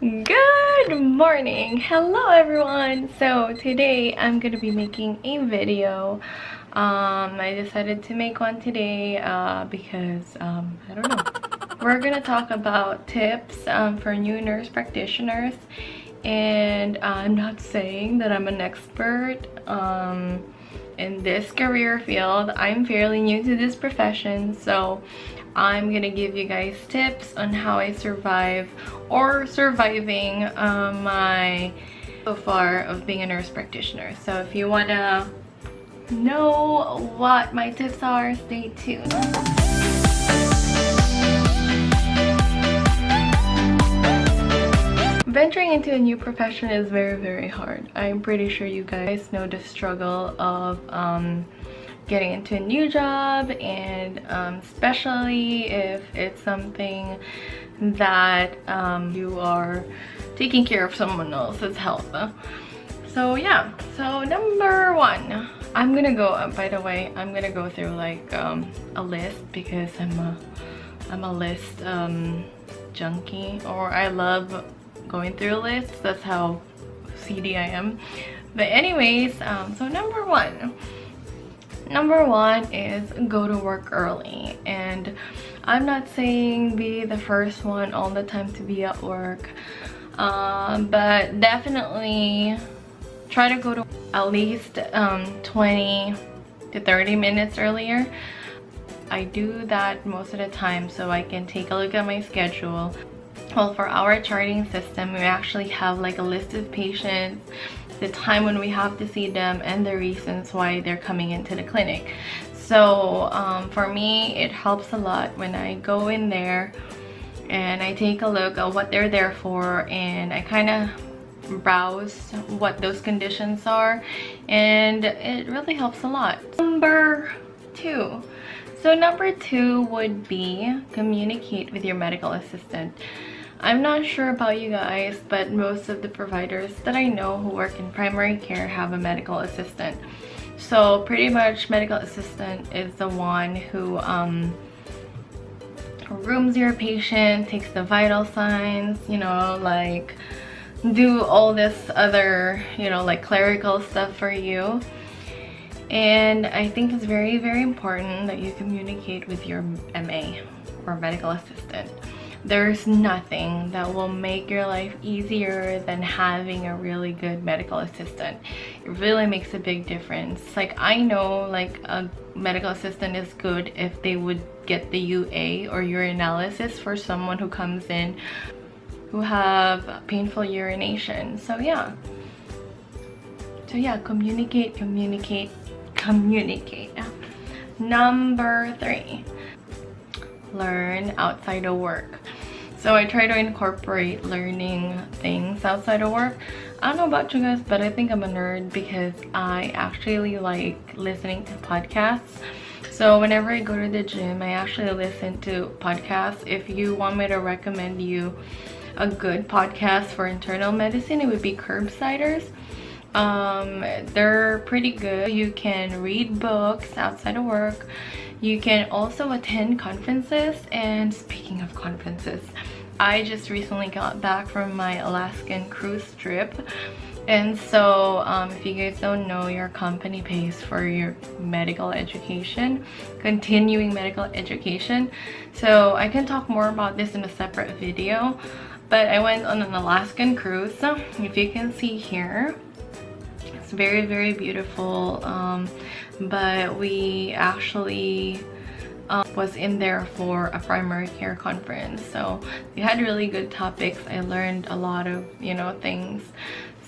Good morning. Hello everyone. So today I'm gonna be making a video. I decided to make one today because I don't know, we're gonna talk about tips for new nurse practitioners. And I'm not saying that I'm an expert in this career field. I'm fairly new to this profession, so I'm gonna give you guys tips on how I survive or surviving my so far of being a nurse practitioner. So if you wanna know what my tips are, stay tuned. Venturing into a new profession is very hard. I'm pretty sure you guys know the struggle of getting into a new job, and especially if it's something that you are taking care of someone else's health. So yeah, so number one, I'm gonna go by the way, I'm gonna go through like a list because I'm a list junkie, or I love going through lists. That's how CD I am. But anyways, so number one is go to work early. And I'm not saying be the first one all the time to be at work, but definitely try to go to at least 20 to 30 minutes earlier. I do that most of the time so I can take a look at my schedule. Well, for our charting system, we actually have like a list of patients, the time when we have to see them, and the reasons why they're coming into the clinic. So for me, it helps a lot when I go in there and I take a look at what they're there for, and I kind of browse what those conditions are, and it really helps a lot. Number two. So number two would be communicate with your medical assistant. I'm not sure about you guys, but most of the providers that I know who work in primary care have a medical assistant. So pretty much medical assistant is the one who rooms your patient, takes the vital signs, you know, like do all this other, you know, like clerical stuff for you. And I think it's very important that you communicate with your MA or medical assistant. There's nothing that will make your life easier than having a really good medical assistant. It really makes a big difference. Like, I know like a medical assistant is good if they would get the UA or urinalysis for someone who comes in who have painful urination. So yeah, communicate. Number three, learn outside of work. So I try to incorporate learning things outside of work. I don't know about you guys, but I think I'm a nerd because I actually like listening to podcasts. So whenever I go to the gym, I actually listen to podcasts. If you want me to recommend you a good podcast for internal medicine, it would be CURBSIDERS. They're pretty good. You can read books outside of work. You can also attend conferences. And speaking of conferences, I just recently got back from my Alaskan cruise trip, and so if you guys don't know, your company pays for your medical education, continuing medical education. So I can talk more about this in a separate video, but I went on an Alaskan cruise. If you can see here, it's very beautiful, but we actually was in there for a primary care conference, so we had really good topics. I learned a lot of, you know, things.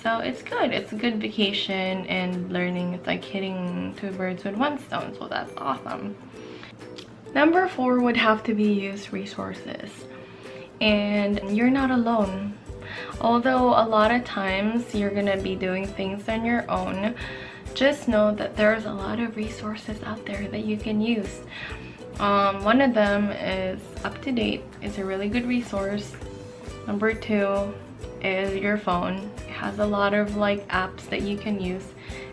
So it's good. It's a good vacation and learning. It's like hitting two birds with one stone, so that's awesome. Number four would have to be use resources. And you're not alone. Although a lot of times you're gonna be doing things on your own, just know that there's a lot of resources out there that you can use. One of them is UpToDate. It's a really good resource. Number two is your phone. It has a lot of like apps that you can use.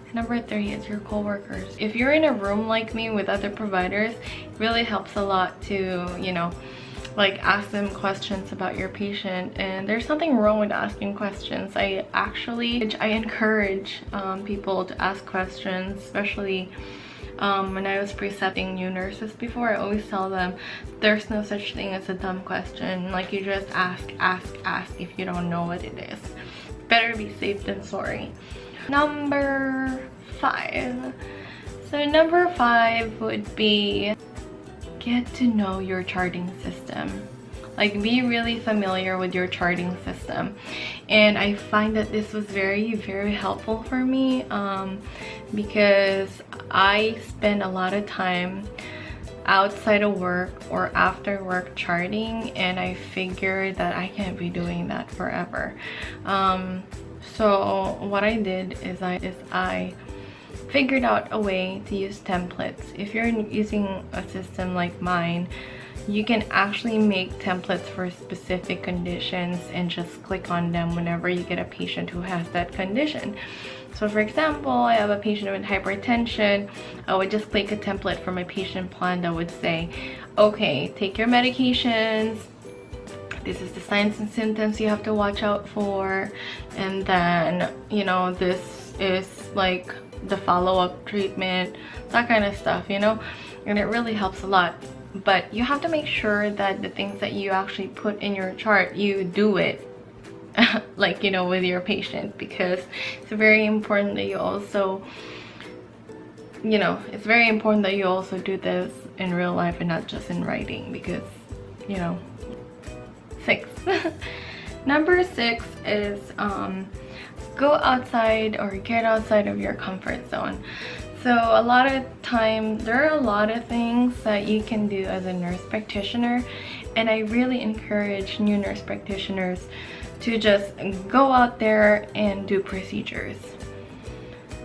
And number three is your coworkers. If you're in a room like me with other providers, it really helps a lot to, you know, like ask them questions about your patient, and there's nothing wrong with asking questions. I encourage people to ask questions, especially when I was precepting new nurses before. I always tell them there's no such thing as a dumb question. Like, you just ask if you don't know what it is. Better be safe than sorry. Number 5. So number 5 would be get to know your charting system. Like, be really familiar with your charting system. And I find that this was very helpful for me, because I spend a lot of time outside of work or after work charting, and I figured that I can't be doing that forever. So what I did is I figured out a way to use templates. If you're using a system like mine, you can actually make templates for specific conditions and just click on them whenever you get a patient who has that condition. So for example, I have a patient with hypertension. I would just click a template for my patient plan that would say, okay, take your medications, this is the signs and symptoms you have to watch out for, and then, you know, this is like the follow-up treatment, that kind of stuff, you know. And it really helps a lot. But you have to make sure that the things that you actually put in your chart, you do it like, you know, with your patient, because it's very important that you also, you know, it's very important that you also do this in real life and not just in writing, because, you know. 6. Number 6 is go outside or get outside of your comfort zone. So a lot of time, there are a lot of things that you can do as a nurse practitioner, and I really encourage new nurse practitioners to just go out there and do procedures.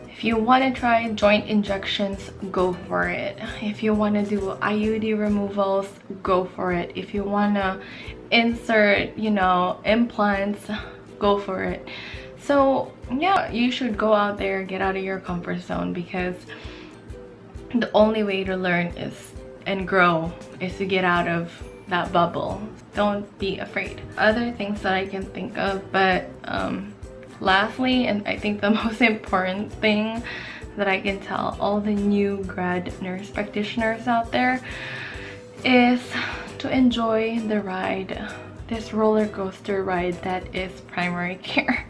If you want to try joint injections, go for it. If you want to do IUD removals, go for it. If you want to insert, you know, implants, go for it. So yeah, you should go out there, get out of your comfort zone, because the only way to learn is and grow is to get out of that bubble. Don't be afraid. Other things that I can think of, but lastly, and I think the most important thing that I can tell all the new grad nurse practitioners out there is to enjoy the ride, this roller coaster ride that is primary care.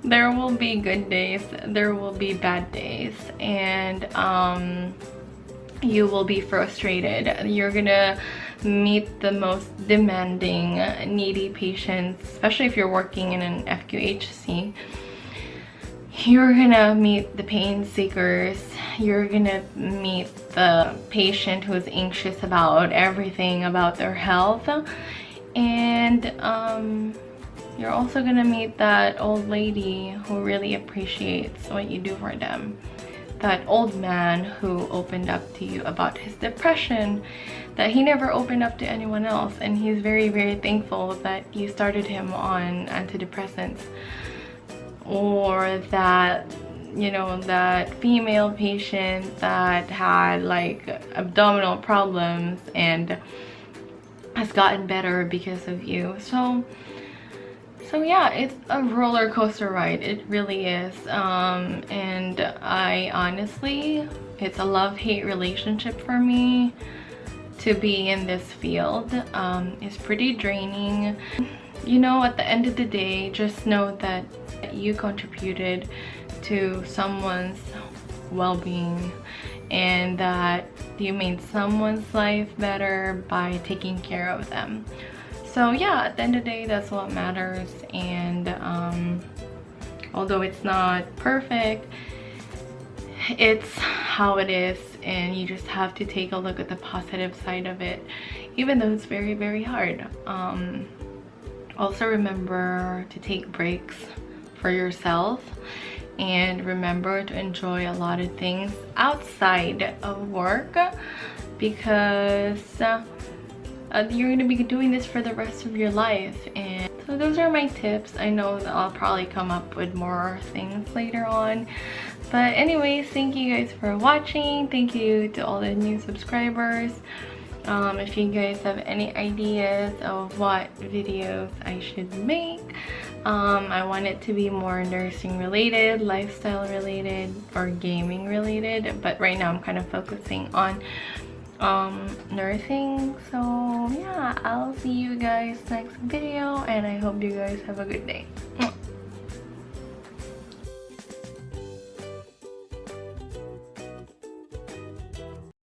There will be good days, there will be bad days, and you will be frustrated. You're gonna meet the most demanding, needy patients, especially if you're working in an FQHC. You're gonna meet the pain seekers. You're gonna meet the patient who's anxious about everything about their health, and you're also gonna meet that old lady who really appreciates what you do for them. That old man who opened up to you about his depression that he never opened up to anyone else, and he's very thankful that you started him on antidepressants. Or that, you know, that female patient that had like abdominal problems and has gotten better because of you. So yeah, it's a roller coaster ride. It really is. And I honestly, it's a love-hate relationship for me to be in this field. It's pretty draining. You know, at the end of the day, just know that you contributed to someone's well-being, and that you made someone's life better by taking care of them. So yeah, at the end of the day, that's what matters. And although it's not perfect, it's how it is, and you just have to take a look at the positive side of it, even though it's very hard. Also remember to take breaks for yourself, and remember to enjoy a lot of things outside of work, because you're going to be doing this for the rest of your life. And so those are my tips. I know that I'll probably come up with more things later on, but anyways, thank you guys for watching. Thank you to all the new subscribers. If you guys have any ideas of what videos I should make. I want it to be more nursing related, lifestyle related, or gaming related, but right now I'm kind of focusing on nursing. So yeah, I'll see you guys next video, and I hope you guys have a good day.